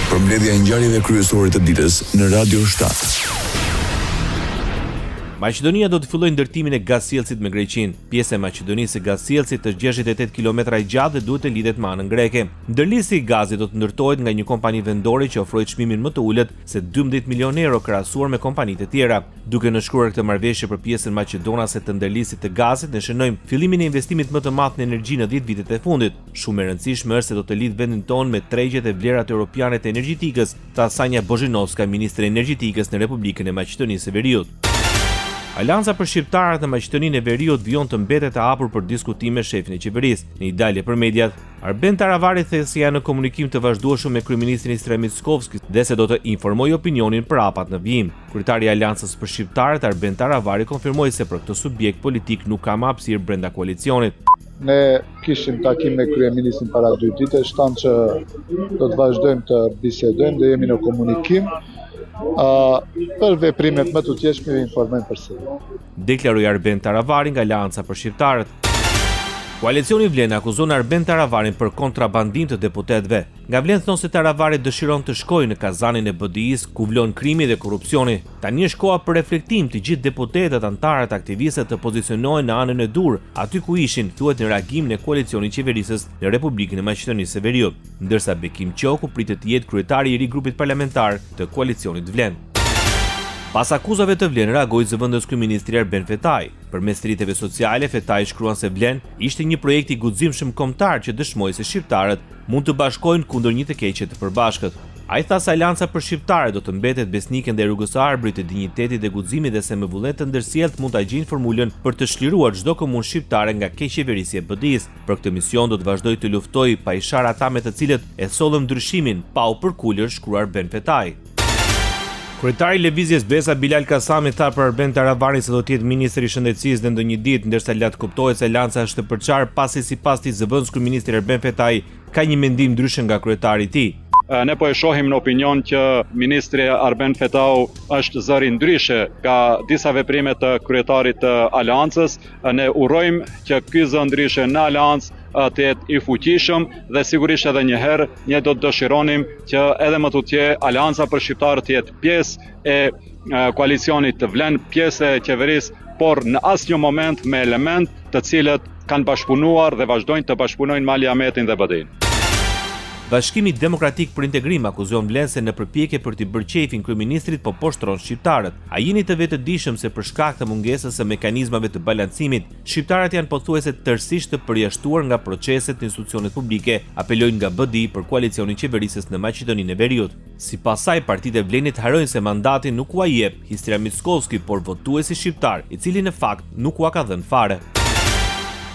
Përmbledhja e ngjarjeve kryesore të ditës në Radio 7. Maqedonia do të fillojë ndërtimin e gazsjellësit me Greqinë. Pjesa e Maqedonisë së gazsjellësit është 68 kilometra i gjatë dhe duhet të lidhet me anën greke. Ndërlidhja i gazit do të ndërtohet nga një kompani vendore që ofroi çmimin më të ulët se 12 milionë euro krahasuar me kompanitë e tjera. Duke nënshkruar këtë marrëveshje për pjesën maqedonase të ndërlidhjes të gazit, ne shënojmë fillimin e investimit më të madh në energji në 10 vitet e fundit. Shumë e rëndësishme është se do të lidh vendin tonë me tregjet e vlerat europiane të energjetikës, tha Sanja Bozhinovska, ministre e energjetikës në Republikën e Maqedonisë së Veriut. Alianca për shqiptarët në Maqedoninë e Veriut vijon të mbetet e hapur për diskutime me shefin e qeverisë. Në një dalje për mediat, Arben Taravari thënë se janë në komunikim të vazhdueshëm me kryeministrin Istrem Mickovski dhe se do të informojë opinionin për hapat në vijim. Kryetari i Aliancës për shqiptarët Arben Taravari konfirmoi se për këtë subjekt politik nuk ka më hapësirë brenda koalicionit. Ne kishim takim me kryeministrin para 2 ditësh, thamë që do të vazhdojmë të bisedojmë dhe jemi në komunikim. Për veprimet më të tjeshme informojmë përsëri. Deklaroi Arben Taravari nga Alianca për shqiptarët. Koalicioni Vlen akuzon Arben Taravarin për kontrabandim të deputetëve. Nga Vlen thonë se Taravari dëshiron të shkojë në kazanin e BDI-s ku vlon krimi dhe korrupsioni. Tani është koha për reflektim të gjithë deputetët, antarët, aktivistët të pozicionohen në anën e dur, aty ku ishin, thuhet në reagimin e koalicionit qeverisës në Republikën e Maqedonisë së Veriut, ndërsa Bekim Qoku pritet të jetë kryetari i ri grupit parlamentar të koalicionit Vlen. Pas akuzave të Vlen reagoi zëvendës kryeministri Arben Fetaj. Përmes rrjeteve sociale, Fetaj shkruan se Vlen ishte një projekt i guximshëm kombëtar që dëshmoi se shqiptarët mund të bashkohen kundër një të keqe të përbashkët. Ai tha se Alianca për shqiptarët do të mbetet besnike ndaj rrugës së arbrit të dinjitetit dhe guximit dhe se me vullnet të ndërsjellët mund ta gjejnë formulën për të çliruar çdo komunë shqiptare nga keqeverisja e BDI-s. Për këtë mision do të vazhdoj të luftoj pa i sharë ata me të cilët e sollëm ndryshimin, pa u përkulur, shkruar Arben Fetaj. Kryetari i Lëvizjes Besa Bilal Kasami tha për Arben Taravarin se do të jetë ministri i shëndetësisë në ndonjë ditë, ndërsa lart kuptohet se Alianca është të përçarë pasi sipas tij zëvendës kryeministri Arben Fetaj ka një mendim ndryshe nga kryetari i tij. Ne po e shohim në opinion që ministri Arben Fetau është zëri ndryshe ka disa veprime të kryetarit të Aleancës. Ne urojmë që ky zë ndryshe në Aleancë të jetë i fuqishëm dhe sigurisht edhe një herë ne do të dëshironim që edhe më tutje Aleanca për shqiptarët të jetë pjesë e koalicionit të Vlen, pjesë e qeverisë, por në asnjë moment me element të cilët kanë bashkëpunuar dhe vazhdojnë të bashkëpunojnë me Ali Ahmetin dhe BDI-n. Bashkimi Demokratik për Integrim akuzon Vlen se në përpjekje për t'i bërë qefin kryeministrit po poshtron shqiptarët. Ai jeni të vetëdijshëm se për shkak të mungesës së mekanizmave të balancimit, shqiptarët janë pothuajse tërësisht të përjashtuar nga proceset të institucionet publike, apelojnë nga BDI për koalicionin qeverisës në Maqedoninë e Veriut. Sipas saj, partitë e Vlenit harrojnë se mandatin nuk ua jep Istrem Mickovski, por votuesi shqiptar, i cili në fakt nuk ua ka dhënë fare.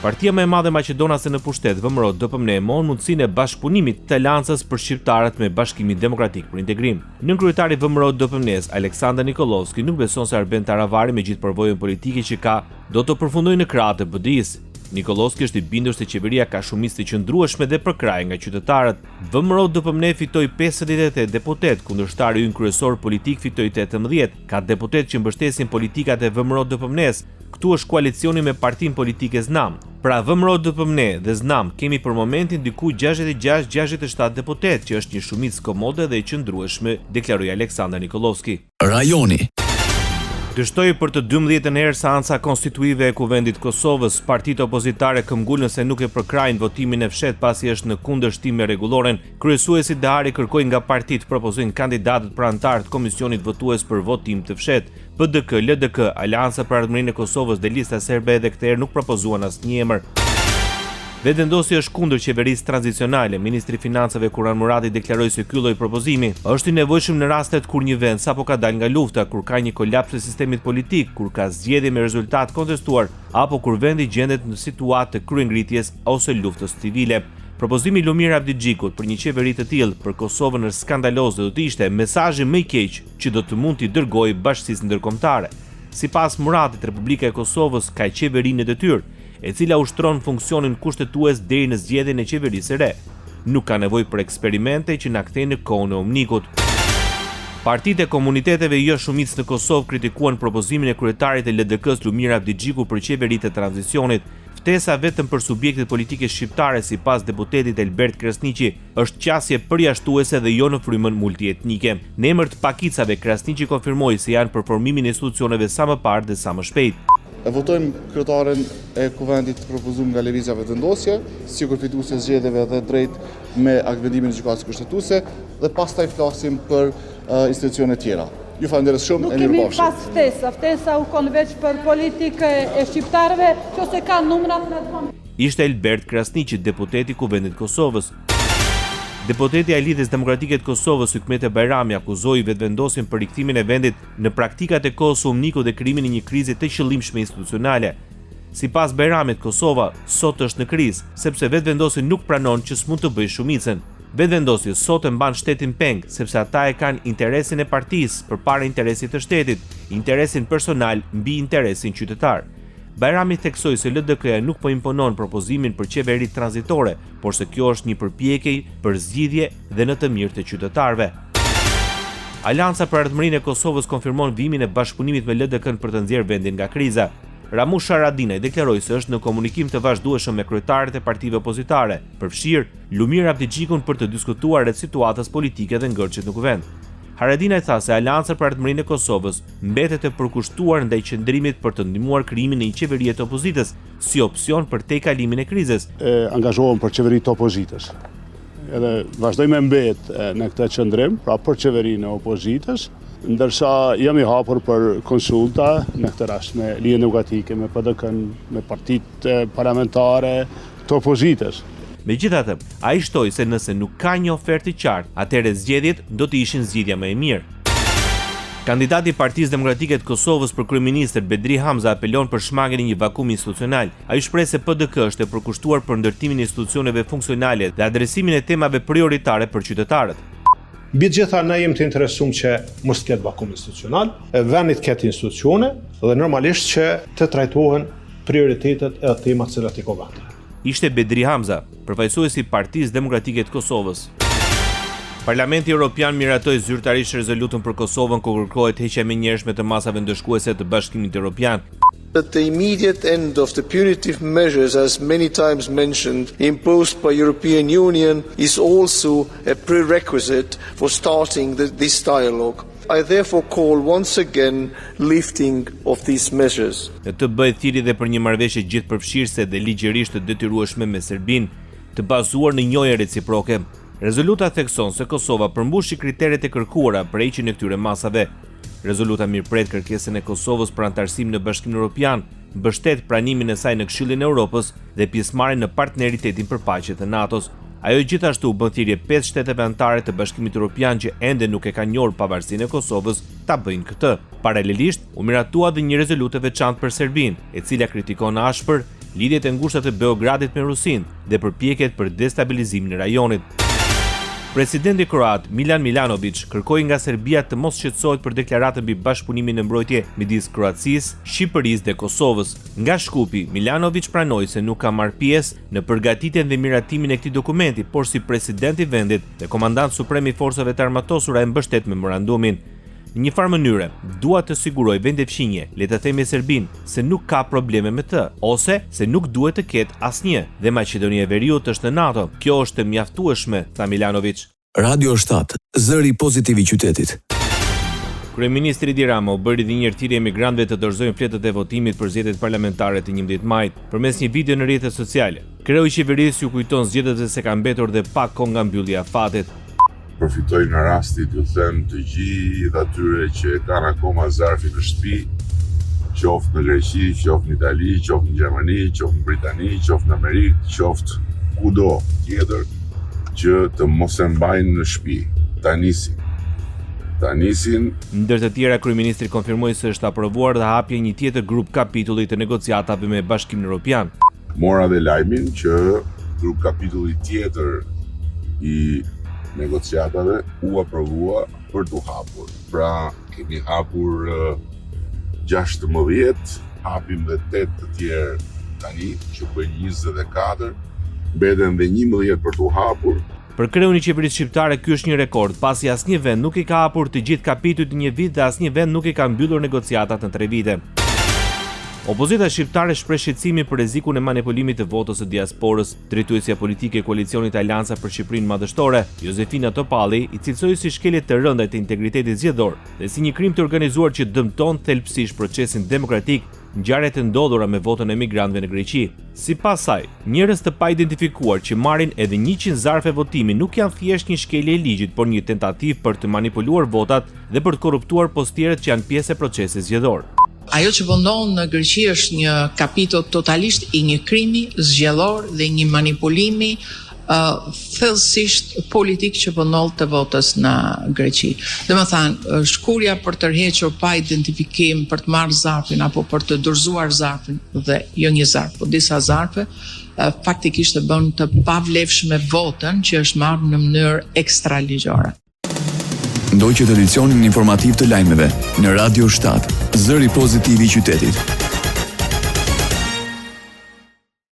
Partia më e madhe maqedonase në pushtet, VMRO DPMNE, mon mundësinë e bashkëpunimit të Aleancës për shqiptarët me Bashkimin Demokratik për Integrim. Nënkryetari VMRO DPMNE-s, Aleksandar Nikolovski, nuk beson se Arben Taravari me gjithë përvojën politike që ka, do të përfundojë në krahët e BDI-s. Nikolovski është i bindur se qeveria ka shumicë të qëndrueshme dhe përkrahje nga qytetarët. VMRO DPMNE fitoi 58 deputet, kundërshtari i ynë kryesor politik fitoi 18. Ka deputet që mbështesin politikat e VMRO DPMNE-s. Këtu është koalicioni me partinë politike Znam. Pra VMRO DPMNE dhe Znam kemi për momentin diku 66-67 deputet, që është një shumicë komode dhe e qëndrueshme, deklaroi Aleksandar Nikolovski. Rajoni. Dështoi për të 12 herë seanca konstituive e Kuvendit Kosovës, partitë opozitare këmbgulën se nuk e përkrajnë votimin e fshehtë pasi është në kundërshtim me rregulloren. Kryesuesi Dahari kërkoi nga partitë propozojnë kandidatët për anëtar të komisionit votues për votim të fshehtë. PDK, LDK, Aleanca për Ardhmërinë e Kosovës dhe Lista Serbe edhe këtë herë nuk propozuan asnjë emër. Vendendosja është kundër qeverisë tranzicionale. Ministri i Financave Kuran Murati deklaroi se ky lloj propozimi është i nevojshëm në rastet kur një vend sapo ka dalë nga lufta, kur ka një kolaps të sistemit politik, kur ka zgjedhje me rezultat kontestuar, apo kur vendi gjendet në situatë të kryengritjes ose luftës civile. Propozimi i Lumir Abdixhikut për një qeveri të tillë për Kosovën është skandaloz dhe do të ishte mesazhi më i keq që do të mund t'i dërgojë bashkisë ndërkombëtare. Sipas Muratit, Republika e Kosovës ka qeverinë e detyrë, e cila ushtron funksionin kushtetues deri në zgjedhjen e qeverisë së re. Nuk ka nevojë për eksperimente që na kthejnë në kohën e Omnikut. Partitë e komuniteteve jo shumicë në Kosovë kritikuan propozimin e kryetarit të LDK-s Lumir Abdixhiku për qeveritë e tranzicionit. Ftesa vetëm për subjektet politike shqiptare sipas deputetit Elbert Krasniqi është qasje përjashtuese dhe jo në frymën multietnike. Në emër të pakicave, Krasniqi konfirmoi se janë për formimin e institucioneve sa më parë dhe sa më shpejt. E votojmë kryetaren e kuvendit propozuar nga lëvizja vetëvendosje, sikur fituese zgjedhjeve dhe drejt me aktvendimin e gjykatës kushtetuese dhe pastaj flasim për institucione tjera. Ju falenderoj shumë, e mirëpafshim. Nuk kemi pas ftesa u kon veç për politikë e shqiptarëve, nëse kanë numrat me të. Ishte Elbert Krasniqi, deputeti i Kuvendit Kosovës. Deputeti i Lidhjes Demokratike të Kosovës, Hykmete Bajrami, akuzoi vetëvendosjen për rikthimin e vendit në praktikat e kohës së umniku dhe krijimin e një krize të qëllimshme institucionale. Sipas Bajramit, Kosova sot është në krizë, sepse vetëvendosja nuk pranon që s'mund të bëjë shumicën. Vetëvendosja sot e mban shtetin peng, sepse ata e kanë interesin e partisë përpara interesit të shtetit, interesin personal mbi interesin qytetar. Bajrami theksoi se LDK-ja nuk po imponon propozimin për qeveri tranzitore, por se kjo është një përpjekje për zgjidhje dhe në të mirë të qytetarëve. Alianca për Ardhmërinë e Kosovës konfirmon vimin e bashkëpunimit me LDK-n për të nxjerrë vendin nga kriza. Ramush Haradinaj deklaroi se është në komunikim të vazhdueshëm me kryetarët e partive opozitare, përfshirë Lumir Abdigjikun për të diskutuar rreth situatës politike dhe ngërçet në kuvend. Haradinaj tha se Alianca për Ardhmërinë e Kosovës mbetet e përkushtuar ndaj qëndrimit për të ndihmuar krijimin e një qeverie të opozitës si opsion për tejkalimin e krizës. Angazhohem për qeveritë të opozitës. Edhe vazhdojmë mbet në këtë qëndrim, pra për qeverinë e opozitës, ndërsa jam i hapur për konsulta në këtë rast me Lidhjen Demokratike, me PDK-n, me partitë parlamentare të opozitës. Megjithatë, ai shtoi se nëse nuk ka një ofertë të qartë, atëherë zgjedhjet do të ishin zgjidhja më e mirë. Kandidati i Partisë Demokratike të Kosovës për kryeministër Bedri Hamza apelon për shmangjen e një vakumi institucional. Ai shpreh se PDK është e përkushtuar për ndërtimin e institucioneve funksionale dhe adresimin e temave prioritare për qytetarët. Mbi të gjitha ne jemi të interesuar që mos të ketë vakum institucional, vendi të ketë institucione dhe normalisht që të trajtohen prioritetet e temat që i kovatin. Ishte Bedri Hamza, përfaqësuesi i Partisë Demokratike të Kosovës. Parlamenti Evropian miratoi zyrtarisht rezolutën për Kosovën ku kërkohet heqja menjëhershme të masave ndëshkuese të Bashkimit Evropian. That the immediate end of the punitive measures, as many times mentioned, imposed by European Union is also a prerequisite for starting this dialogue. I therefore call once again lifting of these measures. Në të bëhet thirrje dhe për një marrëveshje gjithëpërfshirëse dhe ligjërisht të detyrueshme me Serbinë, të bazuar në njojë reciproke. Rezoluta thekson se Kosova përmbushi kriteret e kërkuara për heqjen e këtyre masave. Rezoluta mirëpret kërkesën e Kosovës për antarësim në Bashkimin Evropian, mbështet pranimin e saj në Këshillin e Evropës dhe pjesëmarrjen në partneritetin për paqe të NATO-s. Ajo gjithashtu bën thirrje 5 shteteve anëtare të Bashkimit Evropian që ende nuk e kanë njohur pavarësinë e Kosovës ta bëjnë këtë. Paralelisht, u miratua dhe një rezolutë e veçantë për Serbinë, e cila kritikon ashpër lidhjet e ngushta të Beogradit me Rusinë dhe përpjekjet për destabilizimin e rajonit. Presidenti kroat Milan Milanović kërkoi nga Serbia të mos shqetësohet për deklaratën mbi bashkëpunimin në mbrojtje midis Kroacisë, Shqipërisë dhe Kosovës. Nga Shkupi, Milanović pranoi se nuk ka marrë pjesë në përgatitjen dhe miratimin e këtij dokumenti, por si president i vendit dhe komandant suprem i forcave të armatosura e mbështet memorandumin. Në një farë mënyre, dua të siguroj vendefshinje, le të themi Serbinë, se nuk ka probleme me të, ose se nuk duhet të ketë asnjë, dhe Maqedonia e Veriut është në NATO. Kjo është mjaftueshme, tha Milanović. Radio 7, zëri pozitiv i qytetit. Kryeministri Edi Rama u bëri dhe një thirrje emigrantëve të dorëzojnë fletët e votimit për zgjedhjet parlamentare të 11 majit, përmes një video në rrjetet sociale. Kreu i qeverisë ju kujton zgjedhjet se ka mbetur dhe pak kohë nga mbyllja e afatit. Përfitoj në rastit ju them të gjithë atyre që kanë akoma zarfi në shtëpi, qoftë në Greqi, qoftë në Itali, qoftë në Gjermani, qoftë në Britani, qoftë në Amerikë, qoftë kudo tjetër, që të mos e mbajnë në shtëpi. Ta nisin. Ndër të tjera, kryeministri konfirmoi se është aprovuar dhe hapje një tjetër grup kapitulli të negociatave me Bashkimin Evropian. Mora dhe lajmin që grup kapitulli tjetër i negociatave u aprovua për të hapur. Pra, kemi hapur 16, hapim dhe 8 të tjerë tani, që bëjnë 24, mbeten dhe 11 për të hapur. Për kreun i qeverisë shqiptare ky është një rekord, pasi asnjë vend nuk i ka hapur të gjithë kapitujt në një vit dhe asnjë vend nuk i ka mbyllur negociatat në 3 vite. Opozita shqiptare shpreh shqetësimin për rrezikun e manipulimit të votës së diasporës. Drejtuesja politike e koalicionit Aleanca për Shqipërinë Madhështore, Josefina Topalli, i cilësoi si shkelje të rënda të integritetit zgjedhor dhe si një krim të organizuar që dëmton thelbësisht procesin demokratik, ngjarjet e ndodhura me votën e emigrantëve në Greqi. Sipas saj, njerëz të paidentifikuar që marrin edhe 100 zarfe votimi nuk janë thjesht një shkelje e ligjit, por një tentativë për të manipuluar votat dhe për të korruptuar postierët që janë pjesë e procesit zgjedhor. Ajo që pëndon në Greqi është një kapitol totalisht i një krimi zgjedhor dhe një manipulimi thellësisht politik që pëndon të votës në Greqi. Dhe më thanë, shkurja për të rhequr pa identifikim, për të marrë zarfin apo për të dorëzuar zarfin dhe jo një zarf, po disa zarfe, faktikisht të bën të pavlefshme votën që është marrë në mënyrë ekstraligjore. Ndoqët edicionin informativ të lajmeve në Radio 7, zëri pozitiv i qytetit.